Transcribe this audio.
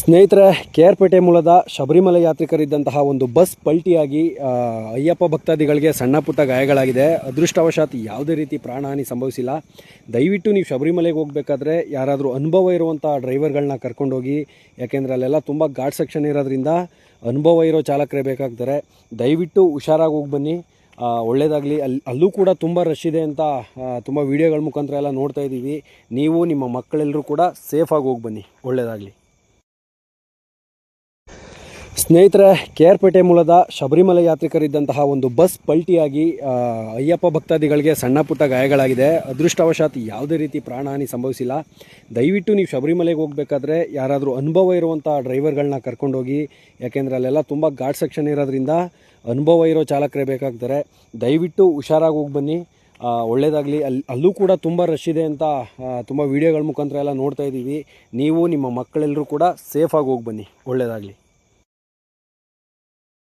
ಸ್ನೇಹಿತರೆ, ಕೇರ್ಪೇಟೆ ಮೂಲದ ಶಬರಿಮಲೆ ಯಾತ್ರಿಕರಿದ್ದಂತಹ ಒಂದು ಬಸ್ ಪಲ್ಟಿಯಾಗಿ ಅಯ್ಯಪ್ಪ ಭಕ್ತಾದಿಗಳಿಗೆ ಸಣ್ಣ ಪುಟ್ಟ ಗಾಯಗಳಾಗಿದೆ. ಅದೃಷ್ಟವಶಾತ್ ಯಾವುದೇ ರೀತಿ ಪ್ರಾಣಹಾನಿ ಸಂಭವಿಸಿಲ್ಲ. ದಯವಿಟ್ಟು ನೀವು ಶಬರಿಮಲೆಗೆ ಹೋಗಬೇಕಾದ್ರೆ ಯಾರಾದರೂ ಅನುಭವ ಇರುವಂಥ ಡ್ರೈವರ್ಗಳನ್ನ ಕರ್ಕೊಂಡೋಗಿ, ಯಾಕೆಂದರೆ ಅಲ್ಲೆಲ್ಲ ತುಂಬ ಘಾಟ್ ಸೆಕ್ಷನ್ ಇರೋದ್ರಿಂದ ಅನುಭವ ಇರೋ ಚಾಲಕರೇ ಬೇಕಾಗ್ತಾರೆ. ದಯವಿಟ್ಟು ಹುಷಾರಾಗಿ ಹೋಗಿ ಬನ್ನಿ, ಒಳ್ಳೆಯದಾಗಲಿ. ಅಲ್ಲೂ ಕೂಡ ತುಂಬ ರಶ್ ಇದೆ ಅಂತ ತುಂಬ ವೀಡಿಯೋಗಳ ಮುಖಾಂತರ ಎಲ್ಲ ನೋಡ್ತಾ ಇದ್ದೀವಿ. ನೀವು ನಿಮ್ಮ ಮಕ್ಕಳೆಲ್ಲರೂ ಕೂಡ ಸೇಫಾಗಿ ಹೋಗಿ ಬನ್ನಿ, ಒಳ್ಳೆಯದಾಗಲಿ. ಸ್ನೇಹಿತರೆ, ಕೇರ್ಪೇಟೆ ಮೂಲದ ಶಬರಿಮಲೆ ಯಾತ್ರಿಕರಿದ್ದಂತಹ ಒಂದು ಬಸ್ ಪಲ್ಟಿಯಾಗಿ ಅಯ್ಯಪ್ಪ ಭಕ್ತಾದಿಗಳಿಗೆ ಸಣ್ಣ ಪುಟ್ಟ ಗಾಯಗಳಾಗಿದೆ. ಅದೃಷ್ಟವಶಾತ್ ಯಾವುದೇ ರೀತಿ ಪ್ರಾಣಹಾನಿ ಸಂಭವಿಸಿಲ್ಲ. ದಯವಿಟ್ಟು ನೀವು ಶಬರಿಮಲೆಗೆ ಹೋಗಬೇಕಾದ್ರೆ ಯಾರಾದರೂ ಅನುಭವ ಇರುವಂಥ ಡ್ರೈವರ್ಗಳನ್ನ ಕರ್ಕೊಂಡೋಗಿ, ಯಾಕೆಂದರೆ ಅಲ್ಲೆಲ್ಲ ತುಂಬ ಘಾಟ್ ಸೆಕ್ಷನ್ ಇರೋದ್ರಿಂದ ಅನುಭವ ಇರೋ ಚಾಲಕರೇ ಬೇಕಾಗ್ತಾರೆ. ದಯವಿಟ್ಟು ಹುಷಾರಾಗಿ ಹೋಗಿ ಬನ್ನಿ, ಒಳ್ಳೆಯದಾಗಲಿ. ಅಲ್ಲೂ ಕೂಡ ತುಂಬ ರಶ್ ಇದೆ ಅಂತ ತುಂಬ ವೀಡಿಯೋಗಳ ಮುಖಾಂತರ ಎಲ್ಲ ನೋಡ್ತಾ ಇದ್ದೀವಿ. ನೀವು ನಿಮ್ಮ ಮಕ್ಕಳೆಲ್ಲರೂ ಕೂಡ ಸೇಫಾಗಿ ಹೋಗಿ ಬನ್ನಿ, ಒಳ್ಳೆಯದಾಗಲಿ.